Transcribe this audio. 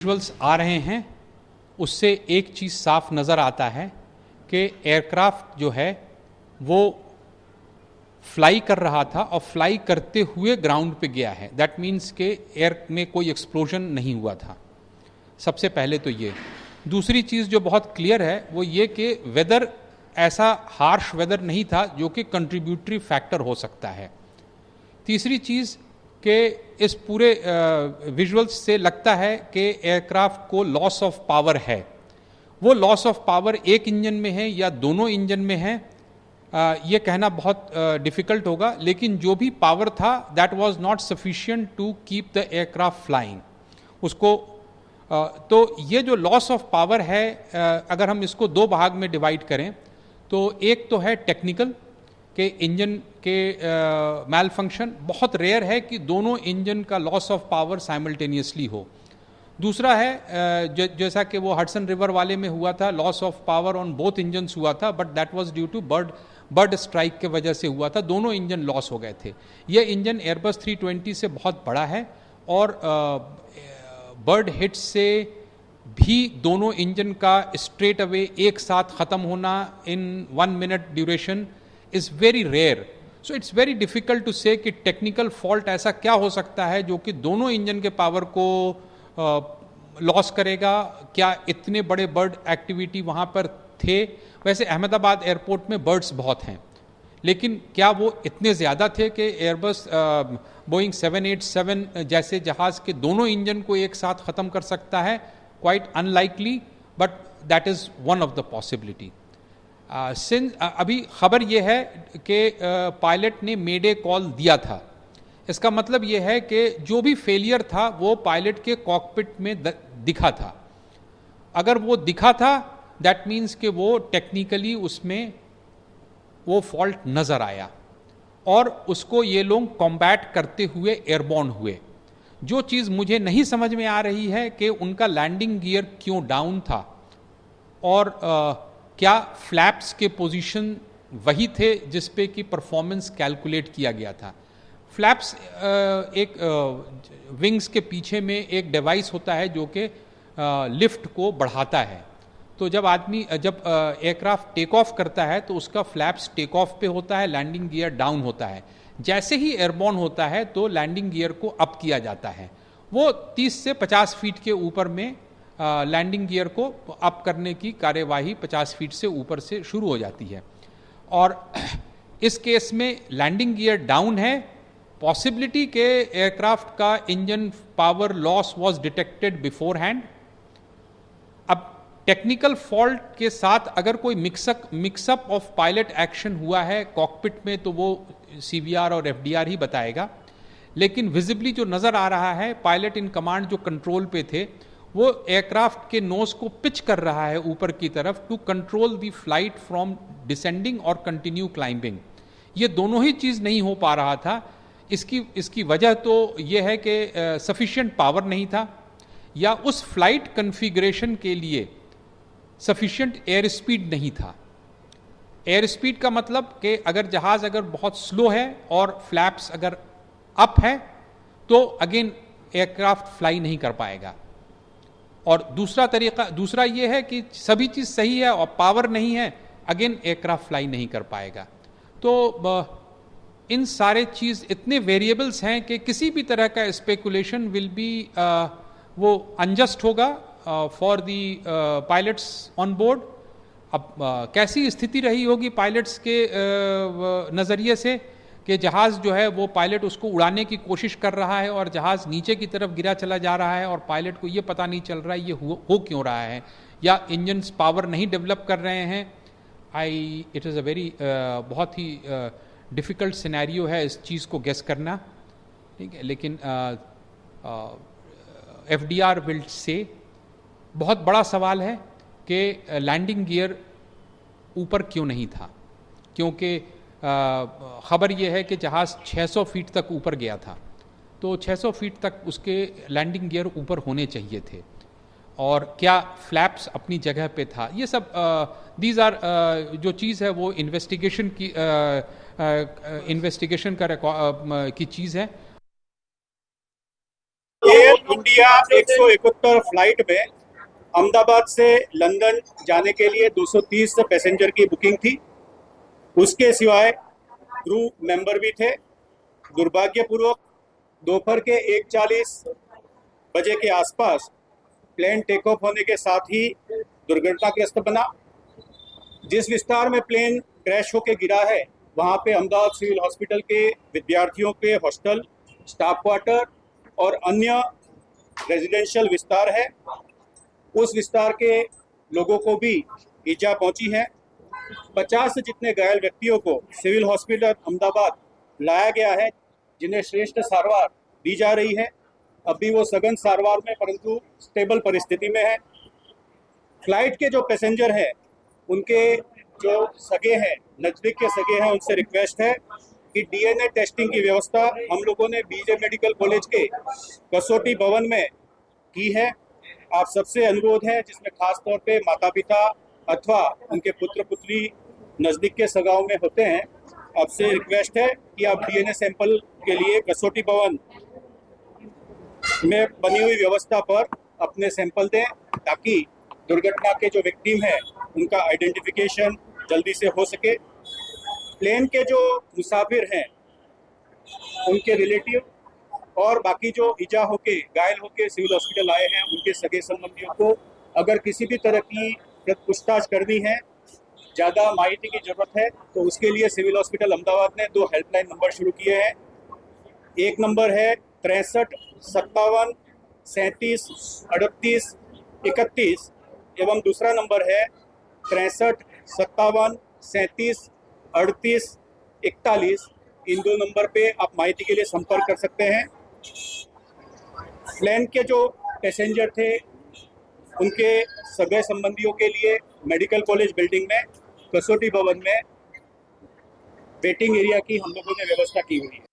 Visuals आ रहे हैं उससे एक चीज़ साफ नज़र आता है कि एयरक्राफ्ट जो है वो फ्लाई कर रहा था और फ्लाई करते हुए ग्राउंड पे गया है। दैट मीन्स के एयर में कोई एक्सप्लोजन नहीं हुआ था। सबसे पहले तो ये। दूसरी चीज़ जो बहुत क्लियर है वो ये कि वेदर ऐसा हार्श वेदर नहीं था जो कि कंट्रीब्यूटरी फैक्टर हो सकता है। तीसरी चीज़ कि इस पूरे विजुअल्स से लगता है कि एयरक्राफ्ट को लॉस ऑफ पावर है। वो लॉस ऑफ पावर एक इंजन में है या दोनों इंजन में है, ये कहना बहुत डिफ़िकल्ट होगा, लेकिन जो भी पावर था that was not sufficient to keep the aircraft flying. उसको तो ये जो लॉस ऑफ पावर है, अगर हम इसको दो भाग में डिवाइड करें तो एक तो है टेक्निकल कि इंजन के मैल फंक्शन। बहुत रेयर है कि दोनों इंजन का लॉस ऑफ पावर साइमल्टेनियसली हो। दूसरा है जैसा कि वो हडसन रिवर वाले में हुआ था, loss of power on both engines हुआ था, but that was due to bird strike के वजह से हुआ था। दोनों इंजन लॉस हो गए थे। ये इंजन एयरबस 320 से बहुत बड़ा है और बर्ड हिट से भी दोनों इंजन का स्ट्रेट अवे एक साथ ख़त्म होना in 1 minute duration is very rare. So it's very difficult to say कि टेक्निकल फॉल्ट ऐसा क्या हो सकता है जो कि दोनों इंजन के पावर को लॉस करेगा। क्या इतने बड़े बर्ड एक्टिविटी वहाँ पर थे? वैसे अहमदाबाद एयरपोर्ट में बर्ड्स बहुत हैं, लेकिन क्या वो इतने ज़्यादा थे कि एयरबस बोइंग 787 जैसे जहाज़ के दोनों इंजन को एक साथ ख़त्म कर सकता है? Quite unlikely, but that is one of the possibility. अभी खबर यह है कि पायलट ने मेडे कॉल दिया था। इसका मतलब यह है कि जो भी फेलियर था वो पायलट के कॉकपिट में दिखा था। अगर वो दिखा था दैट मीन्स कि वो टेक्निकली उसमें वो फॉल्ट नज़र आया और उसको ये लोग कॉम्बैट करते हुए एयरबॉर्न हुए। जो चीज़ मुझे नहीं समझ में आ रही है कि उनका लैंडिंग गियर क्यों डाउन था और क्या फ्लैप्स के पोजीशन वही थे जिस पे कि परफॉर्मेंस कैलकुलेट किया गया था। फ्लैप्स एक विंग्स के पीछे में एक डिवाइस होता है जो कि लिफ्ट को बढ़ाता है। तो जब एयरक्राफ्ट टेक ऑफ करता है तो उसका फ्लैप्स टेक ऑफ पे होता है, लैंडिंग गियर डाउन होता है। जैसे ही एयरबॉर्न होता है तो लैंडिंग गियर को अप किया जाता है। वो 30 से 50 फीट के ऊपर में लैंडिंग गियर को अप करने की कार्यवाही 50 फीट से ऊपर से शुरू हो जाती है। और इस केस में लैंडिंग गियर डाउन है। पॉसिबिलिटी के एयरक्राफ्ट का engine power loss was detected before hand. अब टेक्निकल फॉल्ट के साथ अगर कोई मिक्सअप ऑफ पायलट एक्शन हुआ है कॉकपिट में तो वो CVR और FDR ही बताएगा। लेकिन विजिबली जो नज़र आ रहा है, पायलट इन कमांड जो कंट्रोल पे थे वो एयरक्राफ्ट के नोज को पिच कर रहा है ऊपर की तरफ to control the flight from descending और कंटिन्यू क्लाइंबिंग। ये दोनों ही चीज़ नहीं हो पा रहा था। इसकी वजह तो ये है कि सफिशिएंट पावर नहीं था या उस फ्लाइट कन्फिग्रेशन के लिए सफिशिएंट एयर स्पीड नहीं था। एयर स्पीड का मतलब कि अगर जहाज़ अगर बहुत स्लो है और फ्लैप्स अगर अप है तो अगेन एयरक्राफ्ट फ्लाई नहीं कर पाएगा। और दूसरा ये है कि सभी चीज़ सही है और पावर नहीं है, अगेन एयरक्राफ्ट फ्लाई नहीं कर पाएगा। तो इन सारे चीज़ इतने वेरिएबल्स हैं कि किसी भी तरह का स्पेकुलेशन विल बी वो अनजस्ट होगा for the pilots on board. अब कैसी स्थिति रही होगी पायलट्स के नज़रिए से कि जहाज़ जो है वो पायलट उसको उड़ाने की कोशिश कर रहा है और जहाज़ नीचे की तरफ गिरा चला जा रहा है और पायलट को ये पता नहीं चल रहा है ये हो क्यों रहा है, या इंजन्स पावर नहीं डेवलप कर रहे हैं। इट इज़ अ वेरी बहुत ही डिफ़िकल्ट सिनेरियो है इस चीज़ को गेस करना, ठीक है। लेकिन FDR विल से बहुत बड़ा सवाल है कि लैंडिंग गियर ऊपर क्यों नहीं था, क्योंकि ख़बर यह है कि जहाज़ 600 फीट तक ऊपर गया था, तो 600 फीट तक उसके लैंडिंग गियर ऊपर होने चाहिए थे। और क्या फ्लैप्स अपनी जगह पे था? ये सब दीज आर जो चीज़ है वो इन्वेस्टिगेशन की चीज़ है। इंडिया 171 फ्लाइट में अहमदाबाद से लंदन जाने के लिए 230 पैसेंजर की बुकिंग थी। उसके सिवाय क्रू मेंबर भी थे। दुर्भाग्यपूर्वक दोपहर के 1:40 बजे के आसपास प्लेन टेक ऑफ होने के साथ ही दुर्घटनाग्रस्त बना। जिस विस्तार में प्लेन क्रैश होकर गिरा है वहां पे अहमदाबाद सिविल हॉस्पिटल के विद्यार्थियों के हॉस्टल, स्टाफ क्वार्टर और अन्य रेजिडेंशियल विस्तार है। उस विस्तार के लोगों को भी ईजा पहुंची है। 50 से जितने घायल व्यक्तियों को सिविल हॉस्पिटल अहमदाबाद लाया गया है, जिन्हें श्रेष्ठ सारवार दी जा रही है। अभी वो सघन सारवार में परंतु स्टेबल परिस्थिति में है। फ्लाइट के जो पैसेंजर हैं उनके जो सगे हैं, नज़दीक के सगे हैं, उनसे रिक्वेस्ट है कि डीएनए टेस्टिंग की व्यवस्था हम लोगों ने बीजे मेडिकल कॉलेज के कसौटी भवन में की है। आप सबसे अनुरोध है, जिसमें खास तौर पे माता पिता अथवा उनके पुत्र पुत्री नज़दीक के सगाओं में होते हैं, आपसे रिक्वेस्ट है कि आप डीएनए सैंपल के लिए कसौटी भवन में बनी हुई व्यवस्था पर अपने सैंपल दें, ताकि दुर्घटना के जो विक्टिम हैं उनका आइडेंटिफिकेशन जल्दी से हो सके। प्लेन के जो मुसाफिर हैं उनके रिलेटिव और बाकी जो ईजा होके घायल होके सिविल हॉस्पिटल आए हैं उनके सगे संबंधियों को अगर किसी भी तरह की पूछताछ करनी है, ज़्यादा माहिती की जरूरत है, तो उसके लिए सिविल हॉस्पिटल अहमदाबाद ने 2 हेल्पलाइन नंबर शुरू किए हैं। एक नंबर है 63 57 37 38 31 एवं दूसरा नंबर है 63 57 37 38 41। इन 2 नंबर पे आप माहिती के लिए संपर्क कर सकते हैं। प्लेन के जो पैसेंजर थे उनके सगे संबंधियों के लिए मेडिकल कॉलेज बिल्डिंग में कसौटी भवन में वेटिंग एरिया की हम लोगों ने व्यवस्था की हुई है।